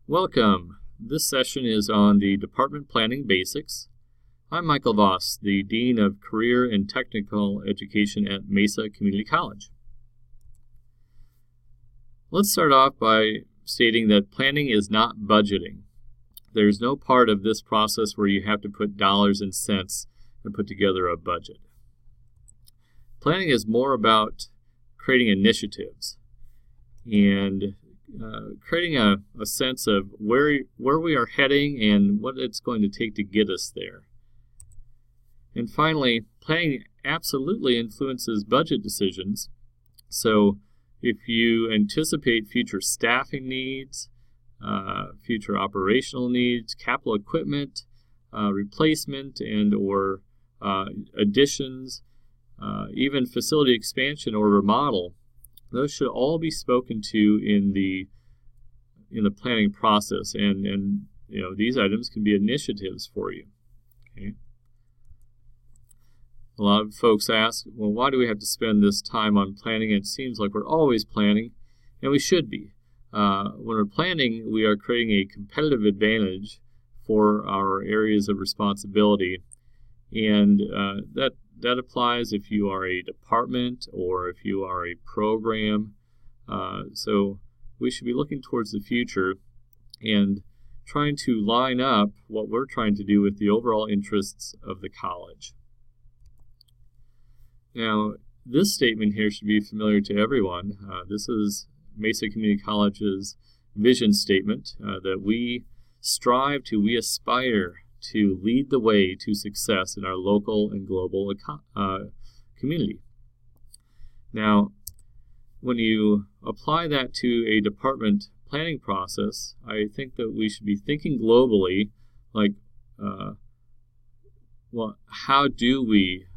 Welcome. This session is on the Department Planning Basics. I'm Michael Voss, the Dean of Career and Technical Education at Mesa Community College. Let's start off by stating that planning is not budgeting. There's no part of this process where you have to put dollars and cents and put together a budget. Planning is more about creating initiatives and creating a sense of where we are heading and what it's going to take to get us there. And finally, planning absolutely influences budget decisions. So if you anticipate future staffing needs, future operational needs, capital equipment, replacement and or additions, even facility expansion or remodel, those should all be spoken to in the planning process, and these items can be initiatives for you. Okay. A lot of folks ask, well, why do we have to spend this time on planning? It seems like we're always planning, and we should be. When we're planning, we are creating a competitive advantage for our areas of responsibility, and that applies if you are a department or if you are a program. So we should be looking towards the future and trying to line up what we're trying to do with the overall interests of the college. Now, this statement here should be familiar to everyone. This is Mesa Community College's vision statement that we aspire to lead the way to success in our local and global community. Now, when you apply that to a department planning process, I think that we should be thinking globally, like, how do we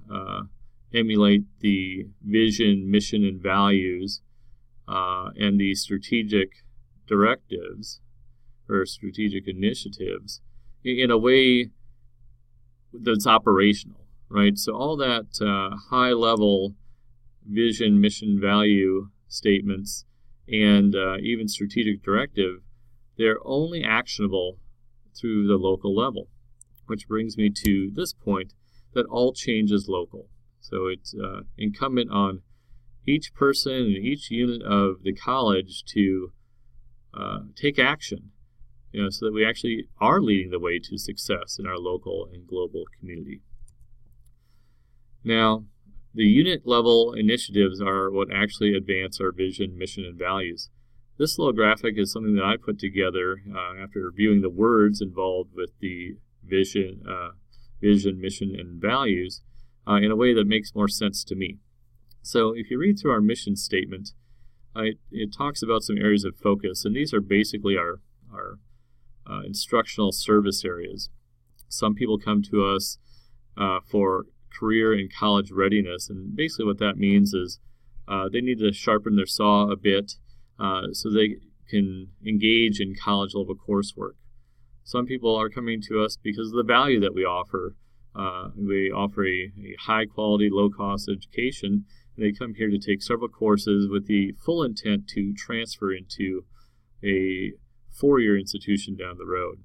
emulate the vision, mission, and values and the strategic directives or strategic initiatives in a way that's operational, right? So all that high-level vision, mission, value statements and even strategic directive, they're only actionable through the local level, which brings me to this point that all change is local. So it's incumbent on each person and each unit of the college to take action, so that we actually are leading the way to success in our local and global community. Now, the unit level initiatives are what actually advance our vision, mission, and values. This little graphic is something that I put together after reviewing the words involved with the vision, mission, and values in a way that makes more sense to me. So if you read through our mission statement, it talks about some areas of focus, and these are basically our instructional service areas. Some people come to us for career and college readiness, and basically what that means is they need to sharpen their saw a bit so they can engage in college level coursework. Some people are coming to us because of the value that we offer. We offer a high quality, low cost education, and they come here to take several courses with the full intent to transfer into a four-year institution down the road.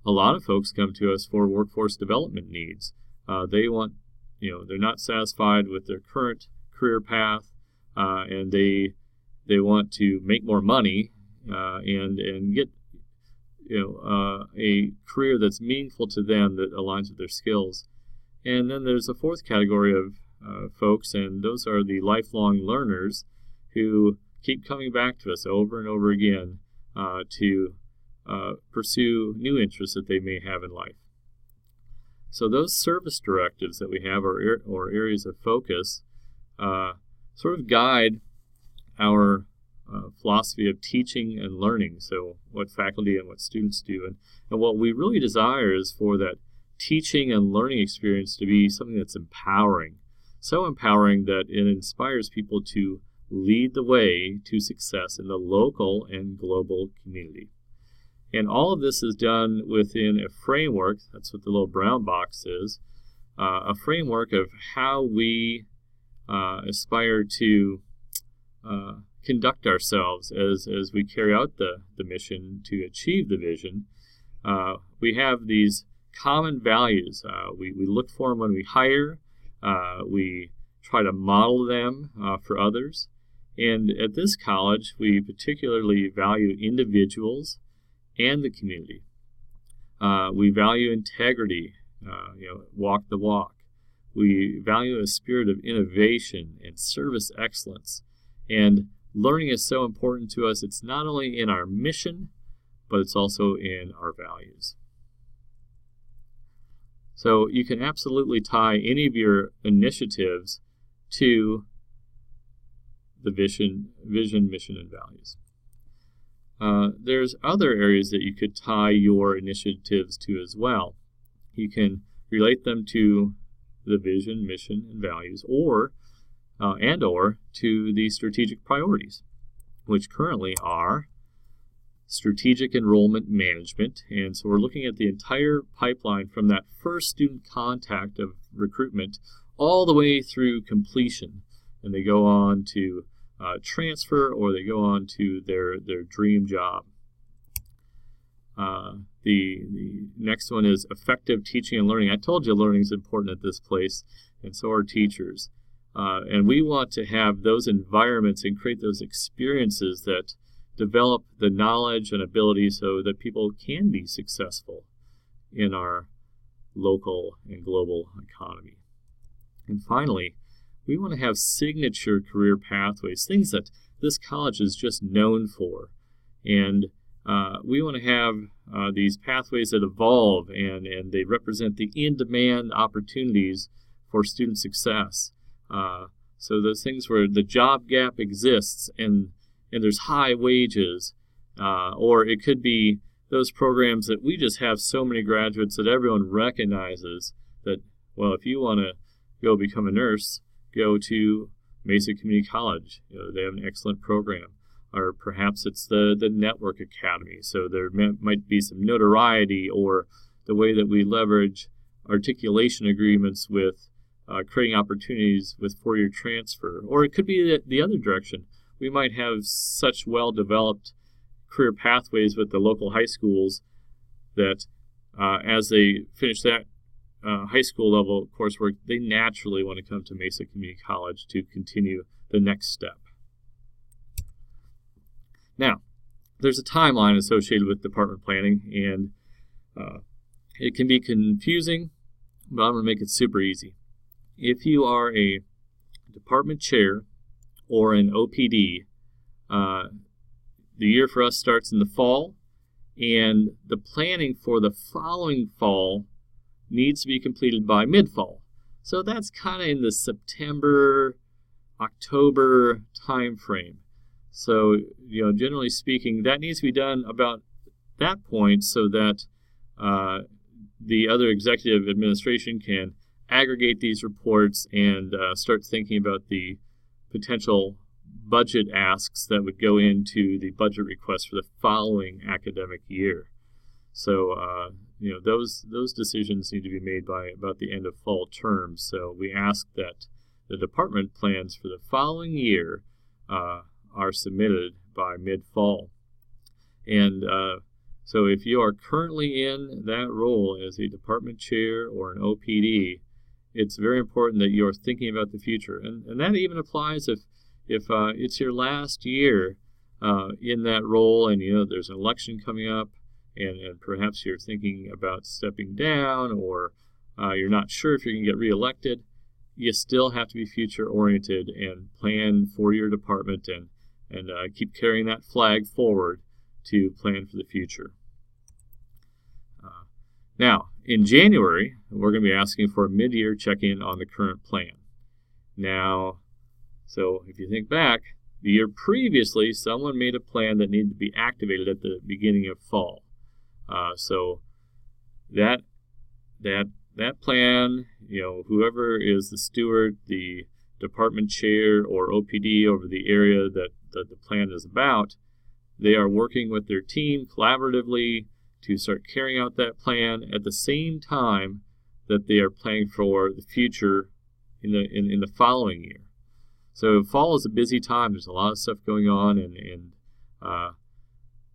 A lot of folks come to us for workforce development needs. They want, they're not satisfied with their current career path, and they want to make more money and get a career that's meaningful to them that aligns with their skills. And then there's a fourth category of folks, and those are the lifelong learners who keep coming back to us over and over again to pursue new interests that they may have in life. So those service directives that we have or areas of focus sort of guide our philosophy of teaching and learning, so what faculty and what students do. And what we really desire is for that teaching and learning experience to be something that's empowering, so empowering that it inspires people to lead the way to success in the local and global community. And all of this is done within a framework, that's what the little brown box is, a framework of how we aspire to conduct ourselves as we carry out the mission to achieve the vision. We have these common values. We look for them when we hire. We try to model them for others. And at this college, we particularly value individuals and the community. We value integrity, walk the walk. We value a spirit of innovation and service excellence. And learning is so important to us. It's not only in our mission, but it's also in our values. So you can absolutely tie any of your initiatives to the vision, mission, and values. There's other areas that you could tie your initiatives to as well. You can relate them to the vision, mission, and values, or to the strategic priorities, which currently are strategic enrollment management. And so we're looking at the entire pipeline from that first student contact of recruitment all the way through completion. And they go on to transfer, or they go on to their dream job. The next one is effective teaching and learning. I told you learning is important at this place, and so are teachers. And we want to have those environments and create those experiences that develop the knowledge and ability so that people can be successful in our local and global economy. And finally, we want to have signature career pathways, things that this college is just known for. And we want to have these pathways that evolve, and they represent the in-demand opportunities for student success. So those things where the job gap exists and there's high wages, or it could be those programs that we just have so many graduates that everyone recognizes that, well, if you want to go become a nurse, go to Mesa Community College. They have an excellent program. Or perhaps it's the Network Academy. So there might be some notoriety, or the way that we leverage articulation agreements with creating opportunities with four-year transfer. Or it could be the other direction. We might have such well-developed career pathways with the local high schools that as they finish that high school level coursework, they naturally want to come to Mesa Community College to continue the next step. Now, there's a timeline associated with department planning, and it can be confusing, but I'm going to make it super easy. If you are a department chair or an OPD, the year for us starts in the fall, and the planning for the following fall needs to be completed by mid-fall. So that's kind of in the September, October time frame. So, generally speaking, that needs to be done about that point so that the other executive administration can aggregate these reports and start thinking about the potential budget asks that would go into the budget request for the following academic year. So, those decisions need to be made by about the end of fall term. So we ask that the department plans for the following year are submitted by mid-fall. And so if you are currently in that role as a department chair or an OPD, it's very important that you're thinking about the future. And that even applies if it's your last year in that role, and there's an election coming up, and perhaps you're thinking about stepping down, or you're not sure if you're going to get reelected. You still have to be future-oriented and plan for your department and keep carrying that flag forward to plan for the future. Now, in January, we're going to be asking for a mid-year check-in on the current plan. Now, so if you think back, the year previously, someone made a plan that needed to be activated at the beginning of fall. So that plan, whoever is the steward, the department chair or OPD over the area that the plan is about, they are working with their team collaboratively to start carrying out that plan at the same time that they are planning for the future in the following year. So fall is a busy time. There's a lot of stuff going on, and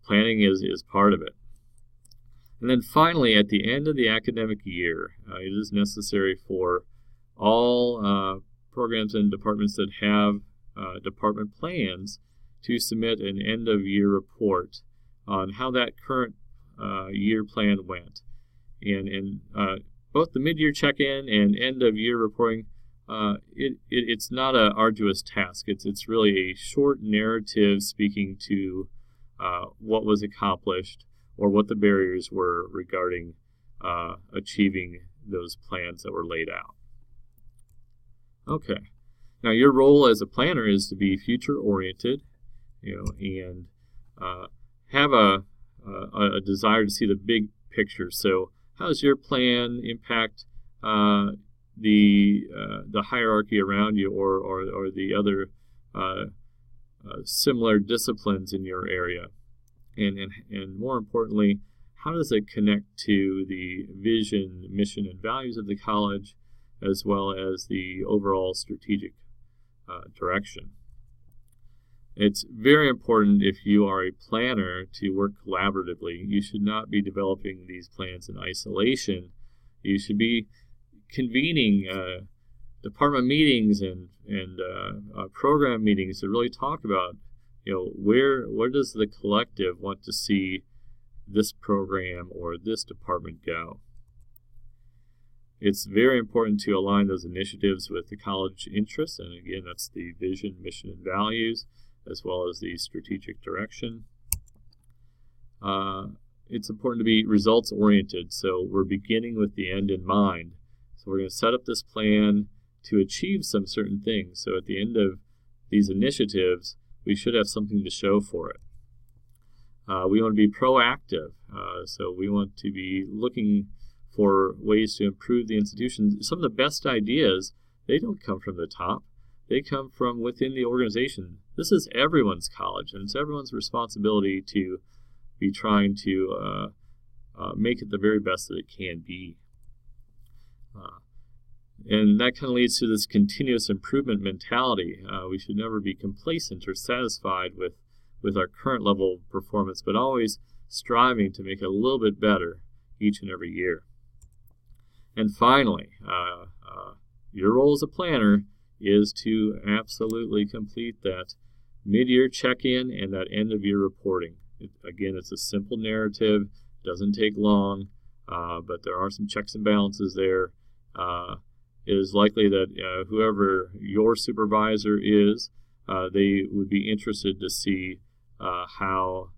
planning is part of it. And then finally, at the end of the academic year, it is necessary for all programs and departments that have department plans to submit an end-of-year report on how that current year plan went. And both the mid-year check-in and end-of-year reporting, it's not an arduous task. It's really a short narrative speaking to what was accomplished or what the barriers were regarding achieving those plans that were laid out. Okay. Now your role as a planner is to be future-oriented, and have a desire to see the big picture. So how does your plan impact the hierarchy around you, or the other similar disciplines in your area? And more importantly, how does it connect to the vision, mission, and values of the college, as well as the overall strategic direction? It's very important, if you are a planner, to work collaboratively. You should not be developing these plans in isolation. You should be convening department meetings and program meetings to really talk about, where does the collective want to see this program or this department go. It's very important to align those initiatives with the college interests, and again, that's the vision, mission, and values, as well as the strategic direction. It's important to be results-oriented, so we're beginning with the end in mind. So we're going to set up this plan to achieve some certain things. So at the end of these initiatives, we should have something to show for it. We want to be proactive, so we want to be looking for ways to improve the institution. Some of the best ideas, they don't come from the top. They come from within the organization. This is everyone's college, and it's everyone's responsibility to be trying to make it the very best that it can be. And that kind of leads to this continuous improvement mentality. We should never be complacent or satisfied with our current level of performance, but always striving to make it a little bit better each and every year. And finally, your role as a planner is to absolutely complete that mid-year check-in and that end-of-year reporting. Again, it's a simple narrative, doesn't take long, but there are some checks and balances there. It is likely that whoever your supervisor is, they would be interested to see how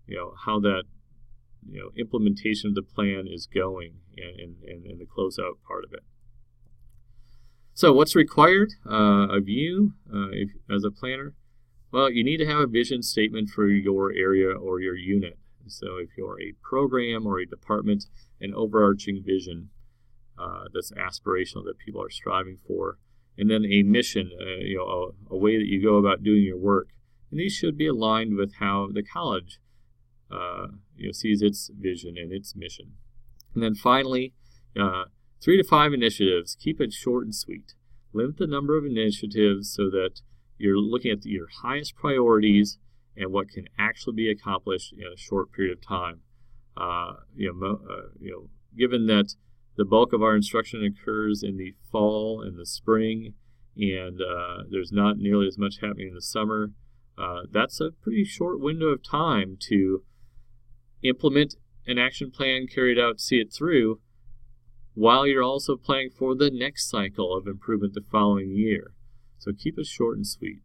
that implementation of the plan is going, and the closeout part of it. So what's required of you as a planner? Well, you need to have a vision statement for your area or your unit. So if you're a program or a department, an overarching vision that's aspirational, that people are striving for. And then a mission, a way that you go about doing your work. And these should be aligned with how the college sees its vision and its mission. And then finally, 3 to 5 initiatives. Keep it short and sweet. Limit the number of initiatives so that you're looking at your highest priorities and what can actually be accomplished in a short period of time. Given that the bulk of our instruction occurs in the fall and the spring, and there's not nearly as much happening in the summer, that's a pretty short window of time to implement an action plan, carry it out, see it through, while you're also planning for the next cycle of improvement the following year. So keep it short and sweet.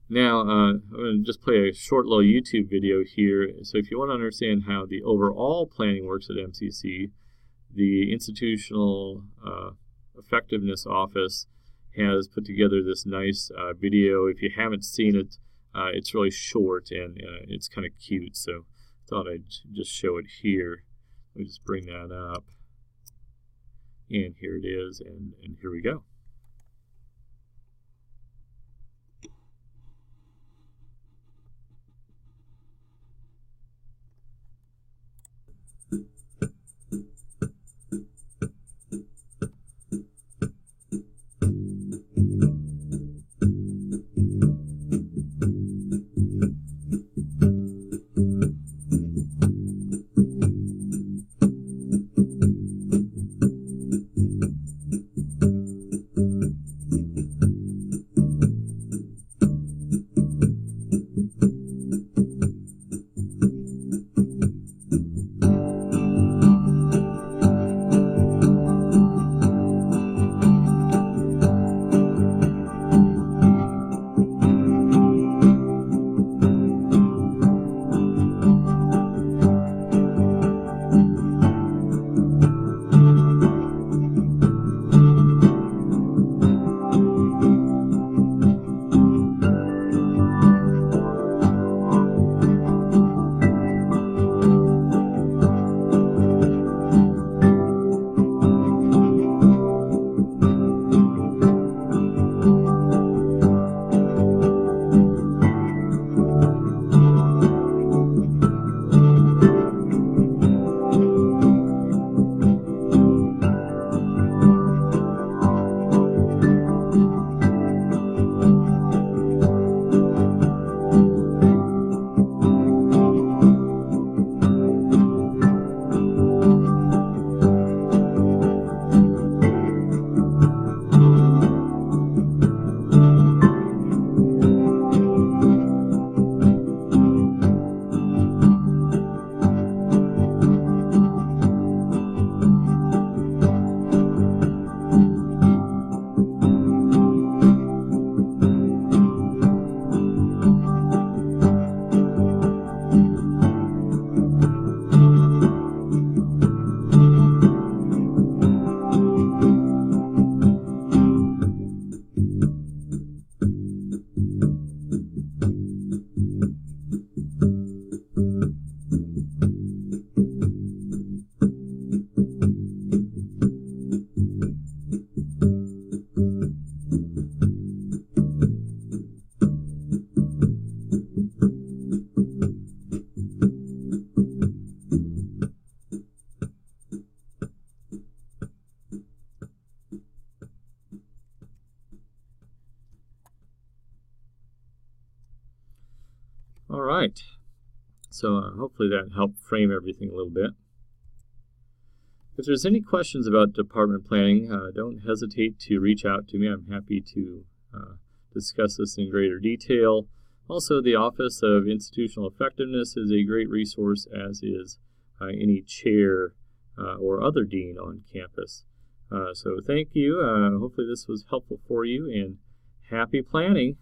Now, I'm going to just play a short little YouTube video here. So if you want to understand how the overall planning works at MCC, the Institutional Effectiveness Office has put together this nice video. If you haven't seen it, it's really short and it's kind of cute. So I thought I'd just show it here. Let me just bring that up. And here it is, and here we go. All right. So hopefully that helped frame everything a little bit. If there's any questions about department planning, don't hesitate to reach out to me. I'm happy to discuss this in greater detail. Also, the Office of Institutional Effectiveness is a great resource, as is any chair or other dean on campus. So thank you. Hopefully this was helpful for you, and happy planning.